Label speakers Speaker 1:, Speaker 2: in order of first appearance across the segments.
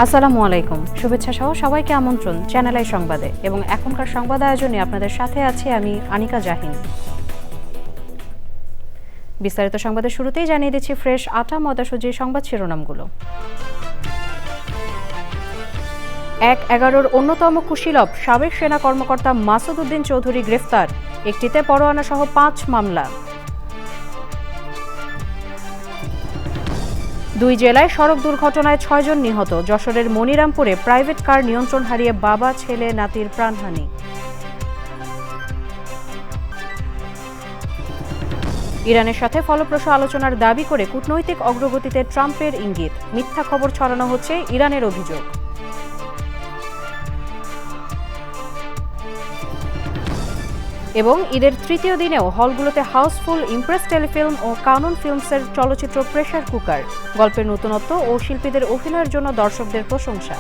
Speaker 1: আসসালামু আলাইকুম, শুভেচ্ছা সহ সবাইকে আমন্ত্রণ চ্যানেল আই সংবাদে এবং এখনকার সংবাদ আয়োজনে আপনাদের সাথে আছি আমি আনিকা জাহিন। বিস্তারিত সংবাদের শুরুতেই জানিয়ে দিচ্ছি ফ্রেশ আটা ময়দা সুজির সংবাদ শিরোনামগুলো। ১/১১ অন্যতম কুশীলব সাবেক সেনা কর্মকর্তা মাসুদ উদ্দিন চৌধুরী গ্রেফতার, একটিতে পরোয়ানা সহ ৫ মামলা। ২ জেলায় সড়ক দুর্ঘটনায় ৬ জন নিহত, যশোরের মনিরামপুরে প্রাইভেট কার নিয়ন্ত্রণ হারিয়ে বাবা ছেলে নাতির প্রাণহানি। ইরানের সাথে ফলপ্রসূ আলোচনার দাবি করে কূটনৈতিক অগ্রগতিতে ট্রাম্পের ইঙ্গিত, মিথ্যা খবর ছড়ানো হচ্ছে ইরানের অভিযোগ। এবং ঈদের তৃতীয় দিনেও হলগুলোতে হাউসফুল ইমপ্রেস টেলিফিল্ম ও কানুন ফিল্মসের চলচ্চিত্র প্রেসার কুকার, গল্পের নতুনত্ব ও শিল্পীদের অভিনয়ের জন্য দর্শকদের প্রশংসা।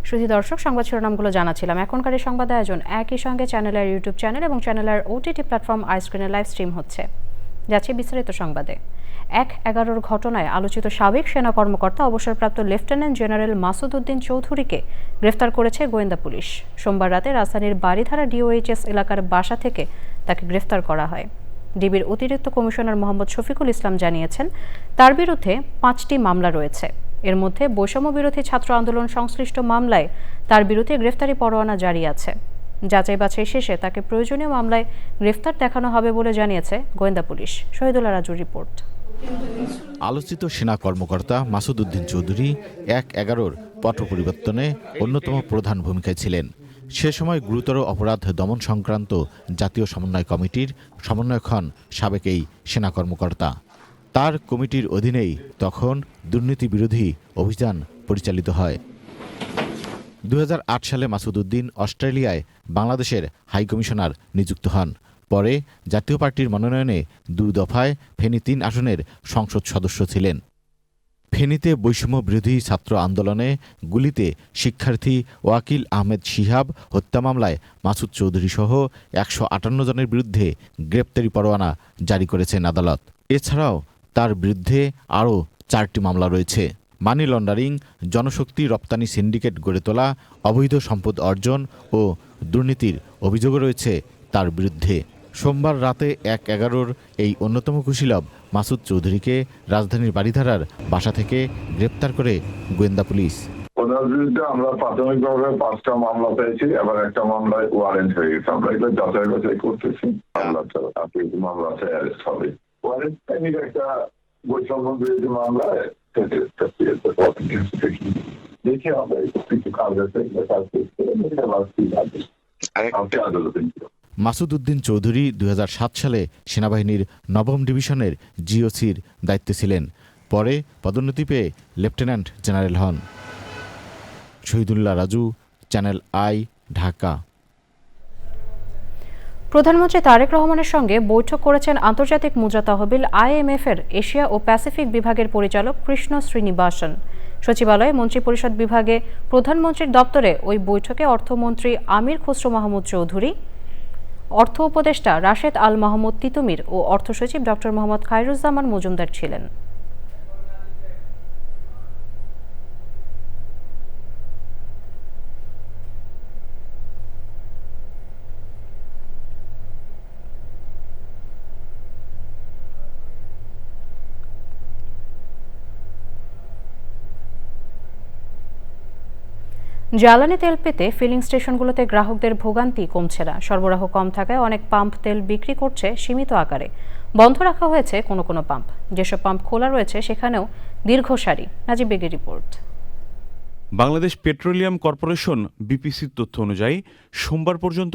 Speaker 1: শুধু দর্শক, সংবাদ শিরোনামগুলো জানাচ্ছিলাম। এখনকার এই সংবাদ আয়োজন একই সঙ্গে চ্যানেলের ইউটিউব চ্যানেল এবং চ্যানেলের ওটিটি প্ল্যাটফর্ম আইস্ক্রিনে লাইভ স্ট্রিম হচ্ছে। যাচ্ছে বিস্তারিত সংবাদে। ১/১১ ঘটনায় আলোচিত সাবেক সেনা কর্মকর্তা অবসরপ্রাপ্ত লেফটেন্যান্ট জেনারেল মাসুদ উদ্দিন চৌধুরীকে গ্রেফতার করেছে গোয়েন্দা পুলিশ। সোমবার রাতে রাজধানীর বারিধারা ডিওএইচএস এলাকার বাসা থেকে তাকে গ্রেফতার করা হয়। ডিবির অতিরিক্ত কমিশনার মোহাম্মদ শফিকুল ইসলাম জানিয়েছেন, তার বিরুদ্ধে ৫টি মামলা রয়েছে। এর মধ্যে বৈষম্য বিরোধী ছাত্র আন্দোলন সংশ্লিষ্ট মামলায় তার বিরুদ্ধে গ্রেফতারি পরোয়ানা জারি আছে। যাচাই বাছাই শেষে তাকে প্রয়োজনীয় মামলায় গ্রেফতার দেখানো হবে বলে জানিয়েছে গোয়েন্দা পুলিশ। শহীদুল্লাহ রাজুর রিপোর্ট।
Speaker 2: আলোচিত সেনা কর্মকর্তা মাসুদ উদ্দিন চৌধুরী ১/১১ পট পরিবর্তনে অন্যতম প্রধান ভূমিকায় ছিলেন। সে সময় গুরুতর অপরাধ দমন সংক্রান্ত জাতীয় সমন্বয় কমিটির সমন্বয়ক হন সাবেক এই সেনা কর্মকর্তা। তার কমিটির অধীনেই তখন দুর্নীতি বিরোধী অভিযান পরিচালিত হয়। ২০০৮ সালে মাসুদ উদ্দিন অস্ট্রেলিয়ায় বাংলাদেশের হাইকমিশনার নিযুক্ত হন। পরে জাতীয় পার্টির মনোনয়নে ২ দফায় ফেনী ৩ আসনের সংসদ সদস্য ছিলেন। ফেনীতে বৈষম্য বিরোধী ছাত্র আন্দোলনে গুলিতে শিক্ষার্থী ওয়াকিল আহমেদ শিহাব হত্যা মামলায় মাসুদ চৌধুরী সহ ১৫৮ জনের বিরুদ্ধে গ্রেপ্তারি পরোয়ানা জারি করেছেন আদালত। এছাড়াও তার বিরুদ্ধে আরও ৪টি মামলা রয়েছে। মানি লন্ডারিং, জনশক্তি রপ্তানি সিন্ডিকেট গড়ে তোলা, অবৈধ সম্পদ অর্জন ও দুর্নীতির অভিযোগও রয়েছে তার বিরুদ্ধে। সোমবার রাতে ১/১১ এই অন্যতম কুশীলব মাসুদ চৌধুরীকে রাজধানীর বারিধারার বাসা থেকে গ্রেপ্তার করে গোয়েন্দা পুলিশ।
Speaker 3: ওনার বিরুদ্ধে আমরা প্রাথমিকভাবে ৫টা মামলা পেয়েছি, এবার একটা মামলায় ওয়ারেন্ট হয়ে গেছে। আমরা এটা যাচাই বাছাই করতেছি। মামলা আছে অ্যারেস্ট হবে। ওয়ারেন্ট একটা বৈষম্য বিরোধী মামলায় দেখে আমরা কিছু কাজ আছে আদালতে।
Speaker 2: মাসুদ উদ্দিন চৌধুরী ২০০৭ সালে সেনাবাহিনীর ৯ম ডিভিশনের জিওসির দায়িত্বে ছিলেন। পরে পদোন্নতি পেয়ে লেফটেন্যান্ট জেনারেল হন। Shahidullah Raju, channel I, Dhaka.
Speaker 1: প্রধানমন্ত্রী তারেক রহমানের সঙ্গে বৈঠক করেছেন আন্তর্জাতিক মুদ্রা তহবিল IMF-এর এশিয়া ও প্যাসিফিক বিভাগের পরিচালক কৃষ্ণ শ্রীনিবাসন। সচিবালয়ে মন্ত্রিপরিষদ বিভাগে প্রধানমন্ত্রীর দপ্তরে ওই বৈঠকে অর্থমন্ত্রী আমির খসরু মাহমুদ চৌধুরী, অর্থ উপদেষ্টা রাশেদ আল মাহমুদ তিতুমির ও অর্থসচিব ডক্টর মোহাম্মদ খায়রুজ্জামান মজুমদার ছিলেন। জ্বালানি তেল পেতে ফিলিং স্টেশনগুলোতে গ্রাহকদের ভোগান্তি কমছে না। সরবরাহ কম থাকায় অনেক পাম্প তেল বিক্রি করছে সীমিত আকারে। বন্ধ রাখা হয়েছে কোনো কোনো পাম্প। যেসব পাম্প খোলা রয়েছে সেখানেও দীর্ঘ সারি। নাজিব বেগের রিপোর্ট।
Speaker 4: বাংলাদেশ পেট্রোলিয়াম কর্পোরেশন বিপিসির তথ্য অনুযায়ী সোমবার পর্যন্ত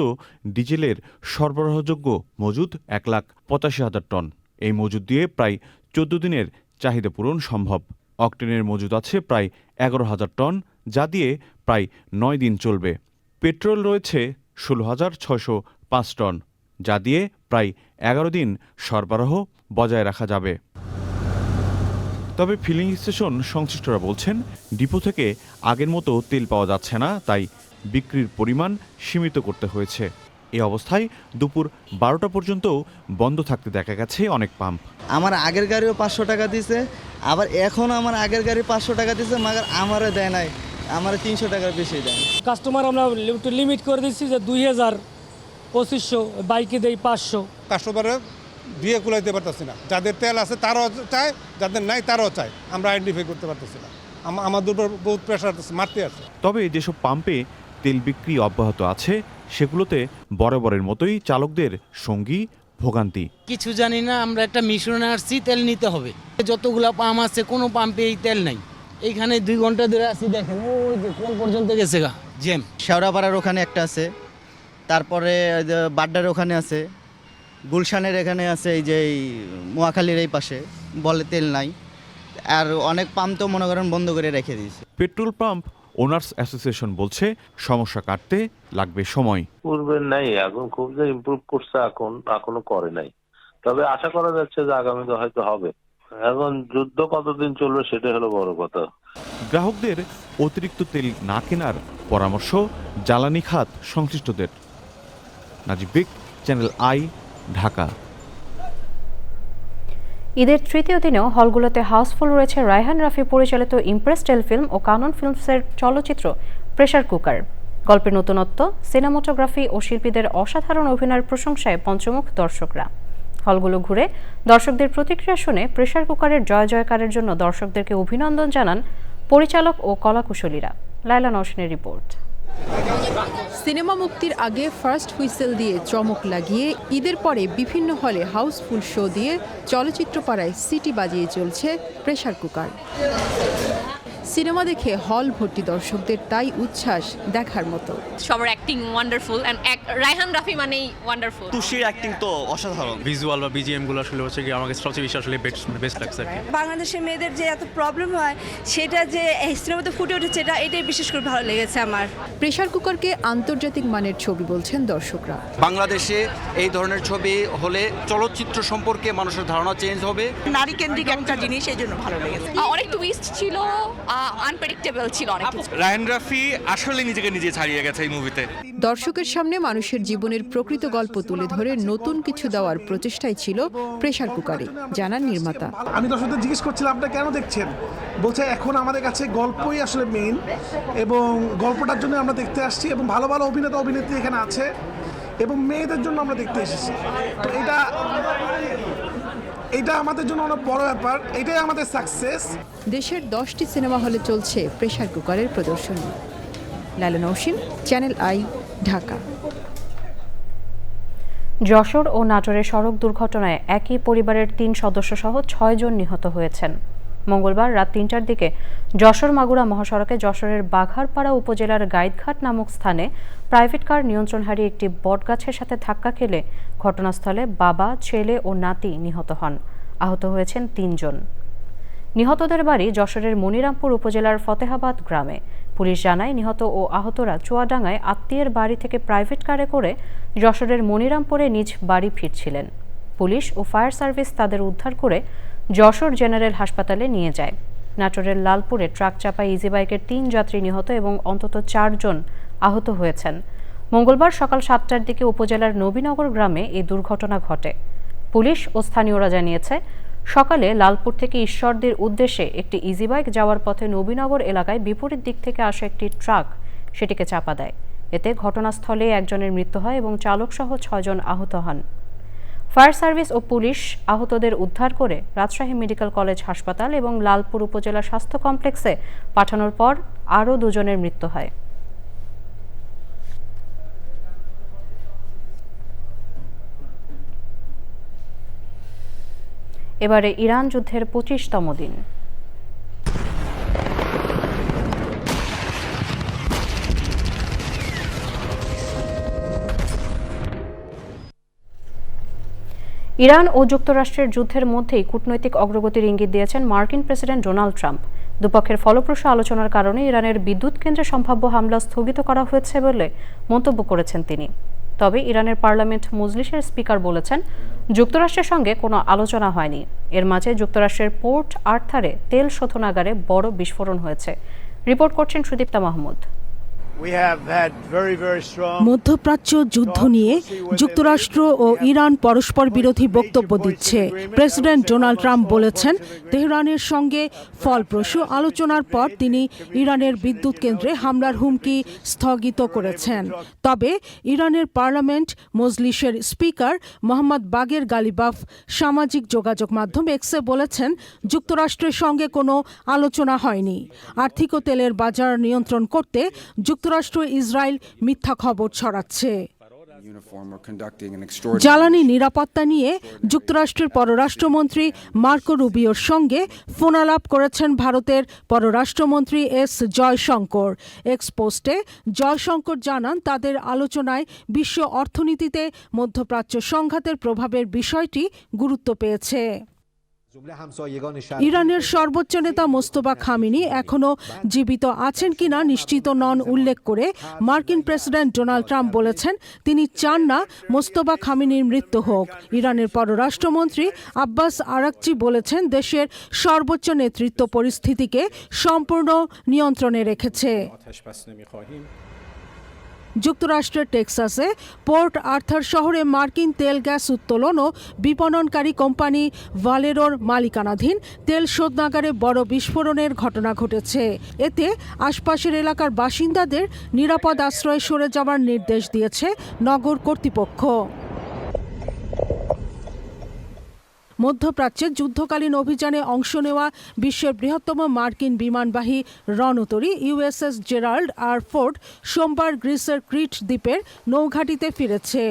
Speaker 4: ডিজেলের সরবরাহযোগ্য মজুদ ১,৮৫,০০০ টন। এই মজুদ দিয়ে প্রায় ১৪ দিনের চাহিদা পূরণ সম্ভব। অকটেনের মজুদ আছে প্রায় ১১,০০০ টন, যা দিয়ে প্রায় ৯ দিন চলবে। পেট্রোল রয়েছে ১৬,৬০৫ টন, যা দিয়ে প্রায় ১১ দিন সরবরাহ বজায় রাখা যাবে। তবে ফিলিং স্টেশন সংশ্লিষ্টরা বলছেন, ডিপো থেকে আগের মতো তেল পাওয়া যাচ্ছে না, তাই বিক্রির পরিমাণ সীমিত করতে হয়েছে। এই অবস্থায় দুপুর 12টা পর্যন্ত বন্ধ থাকতে দেখা গেছে অনেক পাম্প।
Speaker 5: আমার আগের গাড়িও 500 টাকা দিছে, আবার এখন আমার আগের গাড়ি 500 টাকা দিছে, মাগার আমারে দেয় নাই, আমার 300 টাকার বেশি দেয়।
Speaker 6: কাস্টমার আমরা একটু লিমিট করে দিচ্ছি যে 2000, 2500, বাইকে দেই 500।
Speaker 7: কাস্টমারের দিয়ে কুলাইতে পারতেছি না, যাদের তেল আছে তারাও চায়, যাদের নাই তারাও চায়, আমরা আইডেন্টিফাই করতে পারতেছি না, আমাদের উপর বহুত প্রেশার মারতে আছে।
Speaker 4: তবে যেসব পাম্পে তেল বিক্রি অব্যাহত আছে সেগুলোতে বরাবরের মতোই চালকদের সঙ্গী ভোগান্তি।
Speaker 8: কিছু জানি না, আমরা একটা মিশনে আসছি, তেল নিতে হবে। যতগুলা পাম্প আছে কোনো পাম্পে এই তেল নাই। এইখানে 2 ঘন্টা ধরে আছি, দেখেন ওই যে কোন পর্যন্ত গেছে গা জ্যাম।
Speaker 5: শেওড়াপাড়ার ওখানে একটা আছে, তারপরে বাড্ডার ওখানে আছে, গুলশানের এখানে আছে, এই যে মোয়াখালীর এই পাশে বলে তেল নাই। আর অনেক পাম্প তো মনে করেন বন্ধ করে রেখে দিয়েছে।
Speaker 4: পেট্রোল পাম্প ওনার্স অ্যাসোসিয়েশন বলছে সমস্যা কাটতে লাগবে সময়।
Speaker 9: পূর্বের নাই, এখন খুব যে ইমপ্রুভ করছে এখনো করে নাই, তবে আশা করা যাচ্ছে যে আগামীতে হয়তো হবে। এখন যুদ্ধ কতদিন চলবে সেটা হলো বড় কথা।
Speaker 4: গ্রাহকদের অতিরিক্ত তেল না কেনার পরামর্শ জ্বালানি খাত সংশ্লিষ্টদের। নাজিব বিক, চ্যানেল আই, ঢাকা।
Speaker 1: ঈদের তৃতীয় দিনেও হলগুলোতে হাউসফুল রয়েছে রায়হান রাফি পরিচালিত ইমপ্রেস টেলিফিল্ম ও কানন ফিল্মসের চলচ্চিত্র প্রেসার কুকার। গল্পের নতুনত্ব, সিনেমাটোগ্রাফি ও শিল্পীদের অসাধারণ অভিনয়ের প্রশংসায় পঞ্চমুখ দর্শকরা। হলগুলো ঘুরে দর্শকদের প্রতিক্রিয়া শুনে প্রেসার কুকারের জয় জয়কারের জন্য দর্শকদেরকে অভিনন্দন জানান পরিচালক ও কলাকুশলীরা। লায়লা নওশিনের রিপোর্ট।
Speaker 10: সিনেমা মুক্তির আগে ফার্স্ট হুইসেল দিয়ে চমক লাগিয়ে ঈদের পরে বিভিন্ন হলে হাউসফুল শো দিয়ে চলচ্চিত্র পাড়ায় সিটি বাজিয়ে চলছে প্রেসার কুকার। সিনেমা দেখে হল ভর্তি দর্শকদের তাই উচ্ছ্বাস দেখার মতো।
Speaker 11: সবার acting wonderful and Raihan Rafi মানেই ওয়ান্ডারফুল।
Speaker 12: তুষির অ্যাক্টিং তো অসাধারণ, ভিজুয়াল বা বিজিএম গুলো আসলে হচ্ছে কি আমাকে সবচেয়ে বেশি আসলে বেস্ট লাগছে।
Speaker 11: বাংলাদেশের মেয়েদের যে এত প্রবলেম হয় সেটা যে এই সিনেমাতে ফুটে উঠেছে, এটাই বিশেষ করে ভালো লেগেছে আমার।
Speaker 10: প্রেসার কুকারকে আন্তর্জাতিক মানের ছবি বলছেন দর্শকরা।
Speaker 12: বাংলাদেশে এই ধরনের ছবি হলে চলচ্চিত্র সম্পর্কে মানুষের ধারণা চেঞ্জ হবে।
Speaker 11: নারী কেন্দ্রিক একটা জিনিস, এই জন্য ভালো লেগেছে। অনেক টুইস্ট ছিল, আনপ্রেডিক্টেবল ছিল অনেক কিছু।
Speaker 12: রায়হান রাফি আসলে নিজেকে নিজে ছাড়িয়ে গেছে এই মুভিতে।
Speaker 10: দর্শকের সামনে মানুষের জীবনের প্রকৃত গল্প তুলে ধরে নতুন কিছু দেওয়ার প্রচেষ্টাই ছিল প্রেসার কুকারে, জানান নির্মাতা।
Speaker 7: আমি দর্শকদের জিজ্ঞেস করছিলাম আপনারা কেন দেখছেন, বলছে এখন আমাদের কাছে গল্পই আসলে মেইন, এবং গল্পটার জন্য আমরা দেখতে আসছি, এবং ভালো ভালো অভিনেতা অভিনেত্রী এখানে আছে, এবং মেয়েদের জন্য আমরা দেখতে এসেছি। তো এটা আমাদের জন্য অনেক বড় ব্যাপার, এটাই আমাদের সাকসেস।
Speaker 10: দেশের 10টি সিনেমা হলে চলছে প্রেসার কুকারের প্রদর্শনী। Laila Naushin, channel I, Dhaka.
Speaker 1: যশোর ও নাটোরের সড়ক দুর্ঘটনায় একই পরিবারের 3 সদস্য সহ 6 জন নিহত হয়েছেন। মঙ্গলবার রাত 3টার দিকে যশোর মাগুরা মহাসড়কে যশোরের বাঘারপাড়া উপজেলার গাইদঘাট নামক স্থানে প্রাইভেট কার নিয়ন্ত্রণ হারিয়ে একটি বটগাছের সাথে ধাক্কা খেলে ঘটনাস্থলে বাবা, ছেলে ও নাতি নিহত হন। আহত হয়েছেন 3 জন। নিহতদের বাড়ি যশোরের মনিরামপুর উপজেলার ফতেহাবাদ গ্রামে। পুলিশ জানায় নিহত ও আহতরা চুয়াডাঙ্গায় আত্মীয়ের বাড়ি থেকে প্রাইভেট কারে করে যশোরের মনিরামপুরে নিজ বাড়ি ফিরছিলেন। পুলিশ ও ফায়ার সার্ভিস তাদের উদ্ধার করে যশোর জেনারেল হাসপাতালে নিয়ে যায়। নাটোরের লালপুরে ট্রাক চাপায় ইজি বাইকের 3 যাত্রী নিহত এবং অন্তত 4 জন আহত হয়েছেন। মঙ্গলবার সকাল 7টার দিকে উপজেলার নবীনগর গ্রামে এই দুর্ঘটনা ঘটে। পুলিশ ও স্থানীয়রা জানিয়েছে, সকালে লালপুর থেকে ঈশ্বরদীর উদ্দেশ্যে একটি ইজি বাইক যাওয়ার পথে নবীনগর এলাকায় বিপরীত দিক থেকে আসা একটি ট্রাক সেটিকে চাপা দেয়। এতে ঘটনাস্থলে একজনের মৃত্যু হয় এবং চালকসহ 6 জন আহত হন। ফায়ার সার্ভিস ও পুলিশ আহতদের উদ্ধার করে রাজশাহী মেডিকেল কলেজ হাসপাতাল এবং লালপুর উপজেলা স্বাস্থ্য কমপ্লেক্সে পাঠানোর পর আরও 2 জনের মৃত্যু হয়। এবারে ইরান যুদ্ধের 25তম দিন। ইরান ও যুক্তরাষ্ট্রের যুদ্ধের মধ্যেই কূটনৈতিক অগ্রগতির ইঙ্গিত দিয়েছেন মার্কিন প্রেসিডেন্ট ডোনাল্ড ট্রাম্প। দুপক্ষের ফলপ্রসূ আলোচনার কারণে ইরানের বিদ্যুৎ কেন্দ্রে সম্ভাব্য হামলা স্থগিত করা হয়েছে বলে মন্তব্য করেছেন তিনি। তবে ইরানের পার্লামেন্ট মজলিসের স্পিকার বলেছেন, যুক্তরাষ্ট্রের সঙ্গে কোনো আলোচনা হয়নি। এর মাঝে যুক্তরাষ্ট্রের পোর্ট আর্থারে তেল শোধনাগারে বড় বিস্ফোরণ হয়েছে। রিপোর্ট করছেন সুদীপ্তা মাহমুদ।
Speaker 13: মধ্যপ্রাচ্য যুদ্ধ নিয়ে যুক্তরাষ্ট্র ও ইরান পরস্পর বিরোধী বক্তব্য দিচ্ছে। প্রেসিডেন্ট ডোনাল্ড ট্রাম্প বলেছেন, তেহরানের সঙ্গে ফলপ্রসূ আলোচনার পর তিনি ইরানের বিদ্যুৎ কেন্দ্রে হামলার হুমকি স্থগিত করেছেন। তবে ইরানের পার্লামেন্ট মজলিসের স্পিকার মোহাম্মদ বাগের গালিবাফ সামাজিক যোগাযোগ মাধ্যম এক্সে বলেছেন, যুক্তরাষ্ট্রের সঙ্গে কোনো আলোচনা হয়নি। আর্থিক ও তেলের বাজার নিয়ন্ত্রণ করতে যুক্তরাষ্ট্র ইসরায়েল মিথ্যা খবর ছড়াচ্ছে। জ্বালানি নিরাপত্তা নিয়ে যুক্তরাষ্ট্রের পররাষ্ট্রমন্ত্রী মার্কো রুবিওর সঙ্গে ফোনালাপ করেছেন ভারতের পররাষ্ট্রমন্ত্রী এস জয়শঙ্কর। এক্স পোস্টে জয়শঙ্কর জানান, তাদের আলোচনায় বিশ্ব অর্থনীতিতে মধ্যপ্রাচ্য সংঘাতের প্রভাবের বিষয়টি গুরুত্ব পেয়েছে। ইরানের সর্বোচ্চ নেতা মোস্তফা খামেনি এখনও জীবিত আছেন কিনা নিশ্চিত নন উল্লেখ করে মার্কিন প্রেসিডেন্ট ডোনাল্ড ট্রাম্প বলেছেন, তিনি চান না মোস্তফা খামেনির মৃত্যু হোক। ইরানের পররাষ্ট্রমন্ত্রী আব্বাস আরাকচি বলেছেন, দেশের সর্বোচ্চ নেতৃত্ব পরিস্থিতিকে সম্পূর্ণ নিয়ন্ত্রণে রেখেছে। যুক্তরাষ্ট্রের টেক্সাসে পোর্ট আর্থার শহরে মার্কিন তেল গ্যাস উত্তোলন ও বিপণনকারী কোম্পানি ভালেরোর মালিকানাধীন তেল শোধনাগারে বড় বিস্ফোরণের ঘটনা ঘটেছে। এতে আশপাশের এলাকার বাসিন্দাদের নিরাপদ আশ্রয়ে সরে যাওয়ার নির্দেশ দিয়েছে নগর কর্তৃপক্ষ। মধ্যপ্রাচ্যে যুদ্ধকালীন অভিযানে অংশ নেওয়া বিশ্বের বৃহত্তম মার্কিন বিমানবাহী রণতরী ইউএসএস জেরাল্ড আর ফোর্ড সোমবার গ্রিসের ক্রিট দ্বীপের নৌঘাঁটিতে ফিরেছে।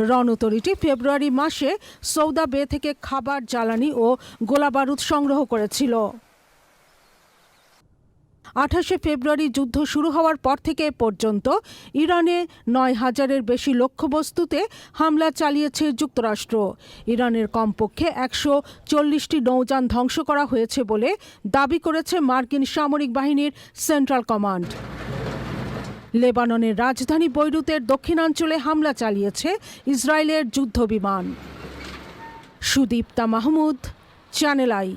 Speaker 13: রণতরীটি ফেব্রুয়ারি মাসে সৌদা বে থেকে খাবার, জ্বালানি ও গোলাবারুদ সংগ্রহ করেছিল। 28শে ফেব্রুয়ারি যুদ্ধ শুরু হওয়ার পর থেকে পর্যন্ত ইরানে 9,000-এর বেশি লক্ষ্যবস্তুতে হামলা চালিয়েছে যুক্তরাষ্ট্র। ইরানের কমপক্ষে 140টি নৌযান ধ্বংস করা হয়েছে বলে দাবি করেছে মার্কিন সামরিক বাহিনীর সেন্ট্রাল কমান্ড। লেবাননের রাজধানী বৈরুতের দক্ষিণাঞ্চলে হামলা চালিয়েছে ইসরায়েলের যুদ্ধবিমান। Sudipta Mahmud, channel I.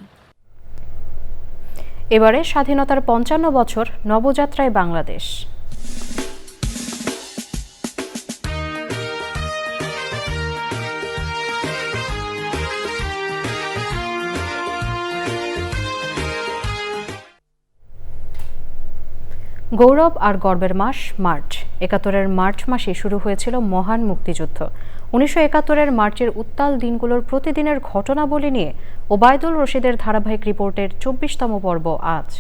Speaker 1: এবারে স্বাধীনতার 55 বছর নবযাত্রায় বাংলাদেশ। গৌরব আর গর্বের মাস মার্চ। 71-এর মার্চ মাসে শুরু হয়েছিল মহান মুক্তিযুদ্ধ। 1971-এর মার্চের উত্তাল দিনগুলোর প্রতিদিনের ঘটনাবলী নিয়ে ওবায়দুল রশিদের ধারাবাহিক রিপোর্টের 24তম পর্ব আজ।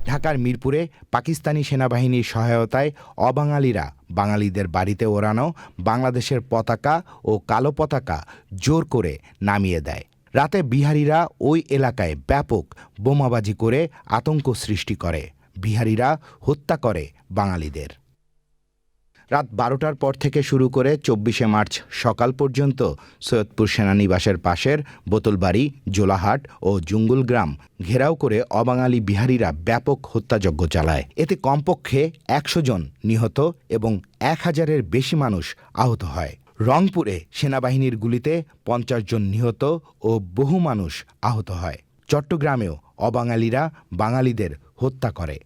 Speaker 14: ঢাকার মিরপুরে পাকিস্তানি সেনাবাহিনীর সহায়তায় অবাঙালিরা বাঙালিদের বাড়িতে ওড়ানো বাংলাদেশের পতাকা ও কালো পতাকা জোর করে নামিয়ে দেয়। রাতে বিহারিরা ওই এলাকায় ব্যাপক বোমাবাজি করে আতঙ্ক সৃষ্টি করে। বিহারিরা হত্যা করে বাঙালিদের। রাত 12টার পর থেকে শুরু করে 24শে মার্চ সকাল পর্যন্ত সৈয়দপুর সেনানিবাসের পাশের বোতলবাড়ি, জোলাহাট ও জুঙ্গুলগ্রাম ঘেরাও করে অবাঙালি বিহারিরা ব্যাপক হত্যাযজ্ঞ চালায়। এতে কমপক্ষে 100 জন নিহত এবং 1000-এর বেশি মানুষ আহত হয়। রংপুরে সেনাবাহিনীর গুলিতে 50 জন নিহত ও বহু মানুষ আহত হয়। চট্টগ্রামেও অবাঙালিরা বাঙালিদের হত্যা করে।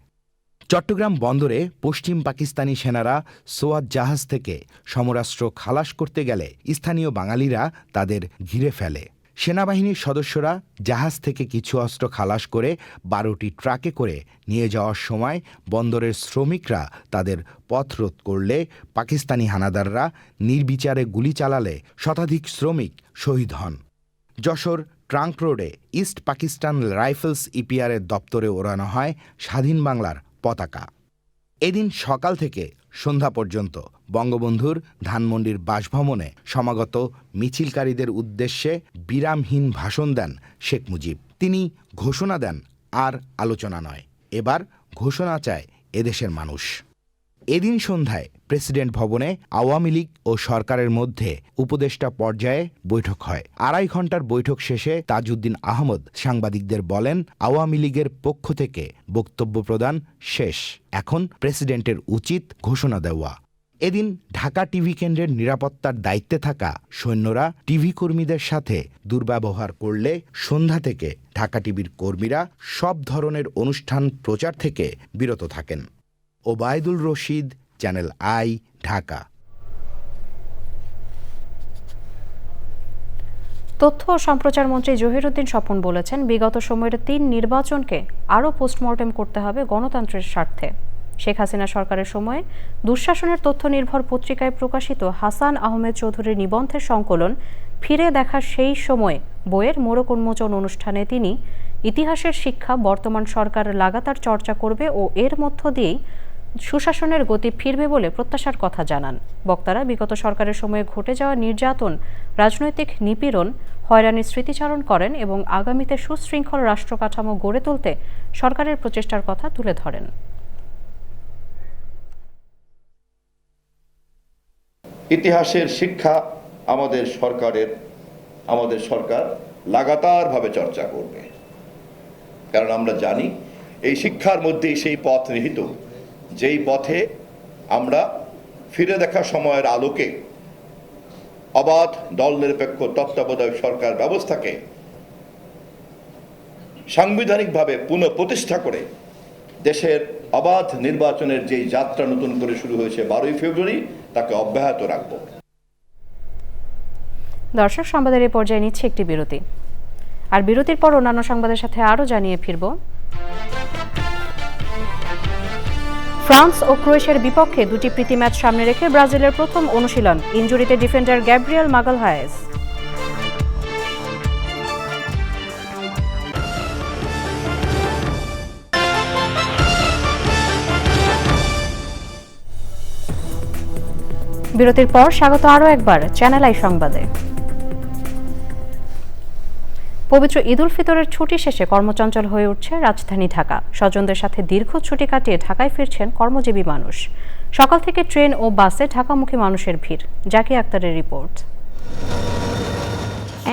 Speaker 14: চট্টগ্রাম বন্দরে পশ্চিম পাকিস্তানি সেনারা সোয়াত জাহাজ থেকে সমরাস্ত্র খালাস করতে গেলে স্থানীয় বাঙালিরা তাদের ঘিরে ফেলে। সেনাবাহিনীর সদস্যরা জাহাজ থেকে কিছু অস্ত্র খালাস করে 12টি ট্রাকে করে নিয়ে যাওয়ার সময় বন্দরের শ্রমিকরা তাদের পথ রোধ করলে পাকিস্তানি হানাদাররা নির্বিচারে গুলি চালালে শতাধিক শ্রমিক শহীদ হন। যশোর ট্রাঙ্ক রোডে ইস্ট পাকিস্তান রাইফেলস ইপিআরের দপ্তরে ওড়ানো হয় স্বাধীন বাংলার পতাকা। এদিন সকাল থেকে সন্ধ্যা পর্যন্ত বঙ্গবন্ধুর ধানমন্ডির বাসভবনে সমাগত মিছিলকারীদের উদ্দেশ্যে বিরামহীন ভাষণ দেন শেখ মুজিব। তিনি ঘোষণা দেন, আর আলোচনা নয়, এবার ঘোষণা চায় এদেশের মানুষ। এদিন সন্ধ্যায় প্রেসিডেন্ট ভবনে আওয়ামী লীগ ও সরকারের মধ্যে উপদেষ্টা পর্যায়ে বৈঠক হয়। 2.5 ঘণ্টার বৈঠক শেষে তাজউদ্দিন আহমদ সাংবাদিকদের বলেন, আওয়ামী লীগের পক্ষ থেকে বক্তব্য প্রদান শেষ, এখন প্রেসিডেন্টের উচিত ঘোষণা দেওয়া। এদিন ঢাকা টিভি কেন্দ্রের নিরাপত্তার দায়িত্বে থাকা সৈন্যরা টিভি কর্মীদের সাথে দুর্ব্যবহার করলে সন্ধ্যা থেকে ঢাকা টিভির কর্মীরা সব ধরনের অনুষ্ঠান প্রচার থেকে বিরত থাকেন। Obaidul Rashid, channel I, Dhaka.
Speaker 1: তথ্য ও সম্প্রচার মন্ত্রী জহিরুদ্দিন স্বপন বলেছেন, বিগত সময়ের 3 নির্বাচনকে আরও পোস্টমর্টেম করতে হবে গণতন্ত্রের স্বার্থে। শেখ হাসিনা সরকারের সময়ে দুঃশাসনের তথ্য নির্ভর পত্রিকায় প্রকাশিত হাসান আহমেদ চৌধুরীর নিবন্ধের সংকলন ফিরে দেখা সেই সময় বইয়ের মোড়ক উন্মোচন অনুষ্ঠানে তিনি ইতিহাসের শিক্ষা বর্তমান সরকার লাগাতার চর্চা করবে ও এর মধ্য দিয়েই সুশাসনের গতি ফিরবে বলে প্রত্যাশার কথা জানান। বক্তারা বিগত সরকারের সময়ে ঘটে যাওয়া নির্যাতন, রাজনৈতিক নিপীড়ন, হয়রানির স্মৃতিচারণ করেন এবং আগামীতে সুশৃঙ্খল রাষ্ট্র কাঠামো গড়ে তুলতে সরকারের প্রচেষ্টার কথা তুলে ধরেন।
Speaker 15: ইতিহাসের শিক্ষা আমাদের সরকার লাগাতারভাবে চর্চা করবে, কারণ আমরা জানি এই শিক্ষার মধ্যেই সেই পথ নিহিত যেই পথে আমরা ফিরে দেখা সময়ের আলোকে অবাধ দলনিরপেক্ষ তত্ত্বাবধায়ক সরকার ব্যবস্থাকে সাংবিধানিকভাবে পুনঃপ্রতিষ্ঠা করে দেশের অবাধ নির্বাচনের যেই যাত্রা নতুন করে শুরু হয়েছে 12ই ফেব্রুয়ারি তাকে অব্যাহত রাখব।
Speaker 1: দর্শক, সংবাদের এই পর্যায়ে নিচ্ছে একটি বিরতি, আর বিরতির পর অন্যান্য সংবাদের সাথে আরও জানিয়ে ফিরব। ফ্রান্স ও ক্রোয়েশিয়ার বিপক্ষে 2টি প্রীতি ম্যাচ সামনে রেখে ব্রাজিলের প্রথম অনুশীলন, ইনজুরিতে ডিফেন্ডার গ্যাব্রিয়েল মাগালহায়েস। বিরতির পর স্বাগত আরও একবার চ্যানেল আই সংবাদে। পবিত্র ঈদ উল ফিতরের ছুটি শেষে কর্মচঞ্চল হয়ে উঠছে রাজধানী ঢাকা। স্বজনদের সাথে দীর্ঘ ছুটি কাটিয়ে ঢাকায় ফিরছেন কর্মজীবী মানুষ। সকাল থেকে ট্রেন ও বাসে ঢাকামুখী মানুষের ভিড়। জাকিয়া আক্তারের রিপোর্ট।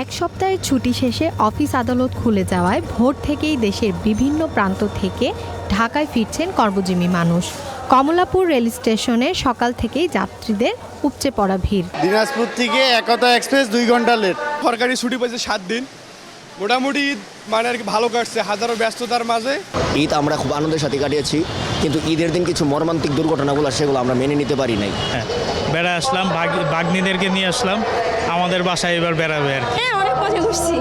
Speaker 16: এক সপ্তাহের ছুটি শেষে অফিস আদালত খুলে যাওয়ায় ভোর থেকেই দেশের বিভিন্ন প্রান্ত থেকে ঢাকায় ফিরছেন কর্মজীবী মানুষ। কমলাপুর রেল স্টেশনে সকাল থেকেই যাত্রীদের উপচে পড়া ভিড়।
Speaker 17: দিনাজপুর থেকে একতা এক্সপ্রেস 2 ঘন্টা লেট। সরকারি ছুটি পেয়েছে 7 দিন, মোটামুটি ঈদ মানে আর কি ভালো কাটছে হাজারো ব্যস্ততার মাঝে।
Speaker 18: ঈদ আমরা খুব আনন্দের সাথে কাটিয়েছি, কিন্তু ঈদের দিন কিছু মর্মান্তিক দুর্ঘটনাগুলো সেগুলো আমরা মেনে নিতে পারি নাই।
Speaker 19: বেড়া আসলাম, বাগনিদেরকে নিয়ে আসলাম আমাদের বাসায়, এবার বেড়াবে আর কি।
Speaker 16: অনেক মজা করছি।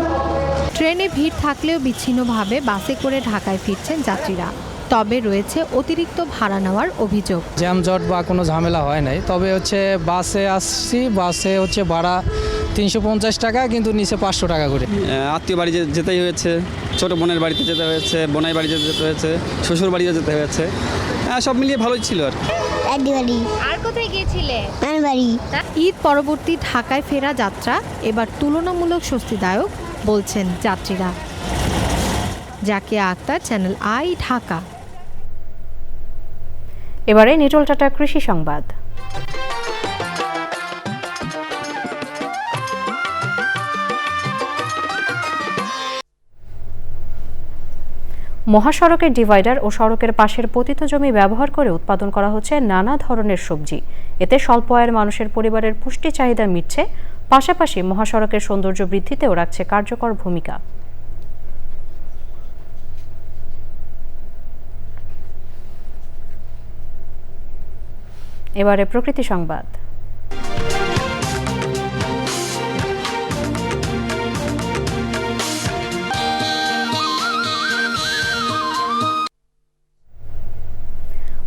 Speaker 16: ট্রেনে ভিড় থাকলেও বিচ্ছিন্নভাবে বাসে করে ঢাকায় ফিরছেন যাত্রীরা। তবে রয়েছে অতিরিক্ত ভাড়া নেওয়ার অভিযোগ।
Speaker 20: জ্যামজট বা কোনো ঝামেলা হয় নাই, তবে বাসে আসছি, বাসে ভাড়া 350 টাকা, কিন্তু নিচে 500 টাকা করে।
Speaker 21: আত্মীয় বাড়ি যেতেই হয়েছে, ছোট বোনের বাড়িতে যেতে হয়েছে, বোনাই বাড়িতে যেতে হয়েছে, শ্বশুর বাড়িতে যেতে হয়েছে। সব মিলিয়ে ভালোই ছিল আর কি।
Speaker 16: আর কোথায় গিয়েছিলে? ঈদ পরবর্তী ঢাকায় ফেরা যাত্রা এবার তুলনামূলক স্বস্তিদায়ক বলছেন যাত্রীরা। Zakia Akter, channel I, Dhaka.
Speaker 1: এবারে নিটল টাটা কৃষি সংবাদ। মহাসড়কের ডিভাইডার ও সড়কের পাশের পতিত জমি ব্যবহার করে উৎপাদন করা হচ্ছে নানা ধরনের সবজি। এতে স্বল্প আয়ের মানুষের পরিবারের পুষ্টি চাহিদা মিটছে, পাশাপাশি মহাসড়কের সৌন্দর্য বৃদ্ধিতেও রাখছে কার্যকর ভূমিকা। এবারে প্রকৃতি সংবাদ।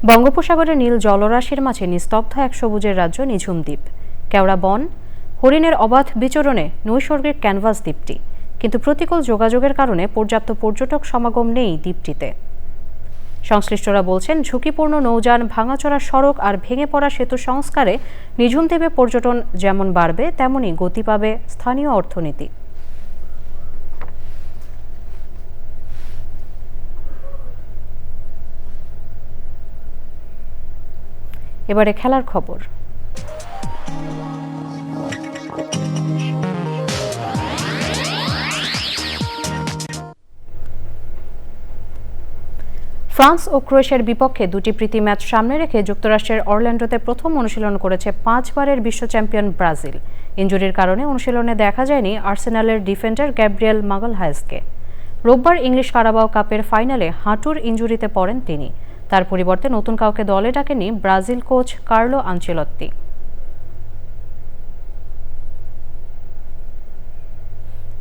Speaker 1: বঙ্গোপসাগরের নীল জলরাশির মাঝে নিস্তব্ধ এক সবুজের রাজ্য নিঝুম দ্বীপ। কেওড়া বন, হরিণের অবাধ বিচরণে নৈসর্গিক ক্যানভাস দ্বীপটি, কিন্তু প্রতিকূল যোগাযোগের কারণে পর্যাপ্ত পর্যটক সমাগম নেই দ্বীপটিতে। সংশ্লিষ্টরা বলছেন, ঝুঁকিপূর্ণ নৌযান, ভাঙাচোরা সড়ক আর ভেঙে পড়া সেতু সংস্কারে নিঝুম দ্বীপে পর্যটন যেমন বাড়বে, তেমনি গতি পাবে স্থানীয় অর্থনীতি। এবারে খেলার খবর। ফ্রান্স ও ক্রোয়েশিয়ার বিপক্ষে 2টি প্রীতি ম্যাচ সামনে রেখে যুক্তরাষ্ট্রের অরল্যান্ডোতে প্রথম অনুশীলন করেছে 5 বারের বিশ্ব চ্যাম্পিয়ন ব্রাজিল। ইনজুরির কারণে অনুশীলনে দেখা যায়নি আর্সেনালের ডিফেন্ডার গ্যাব্রিয়েল মাগালহায়েসকে। রোববার ইংলিশ কারাবাও কাপের ফাইনালে হাঁটুর ইনজুরিতে পড়েন তিনি। তার পরিবর্তে নতুন কাউকে দলে ডাকেনি ব্রাজিল কোচ কার্লো আনচেলত্তি।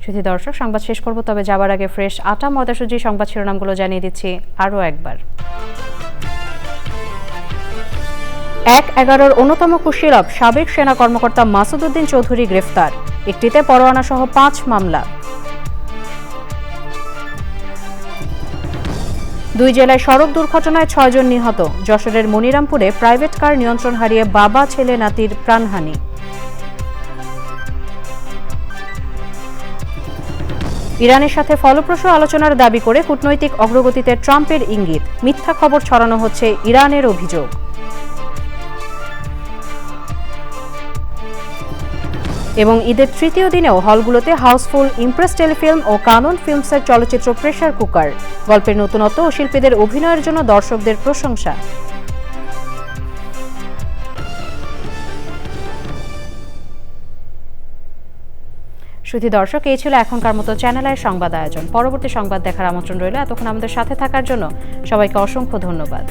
Speaker 1: শুধু দর্শক, সংবাদ শেষ করব, তবে যাবার আগে ফ্রেশ আটা ময়দা সুজি সংবাদ শিরোনামগুলো জানিয়ে দিচ্ছি আরও একবার। ১/১১ অন্যতম কুশীলব সাবেক সেনা কর্মকর্তা মাসুদ উদ্দিন চৌধুরী গ্রেফতার, একটিতে পরোয়ানা সহ ৫ মামলা। ২ জেলায় সড়ক দুর্ঘটনায় ৬ জন নিহত। যশোরের মনিরামপুরে প্রাইভেট কার নিয়ন্ত্রণ হারিয়ে বাবা ছেলে নাতির প্রাণহানি। ইরানের সাথে ফলপ্রসূ আলোচনার দাবি করে কূটনৈতিক অগ্রগতিতে ট্রাম্পের ইঙ্গিত, মিথ্যা খবর ছড়ানো হচ্ছে ইরানের অভিযোগ। এবং ঈদের তৃতীয় দিনেও হলগুলোতে হাউসফুল ইমপ্রেস টেলিফিল্ম ও কানন ফিল্মসের চলচ্চিত্র প্রেসার কুকার। গল্পের নতুনত্ব ও শিল্পীদের অভিনয়ের জন্য দর্শকদের প্রশংসা। শুধু দর্শক, এই ছিল এখনকার মতো চ্যানেলের সংবাদ আয়োজন। পরবর্তী সংবাদ দেখার আমন্ত্রণ রইল। এতক্ষণ আমাদের সাথে থাকার জন্য সবাইকে অসংখ্য ধন্যবাদ।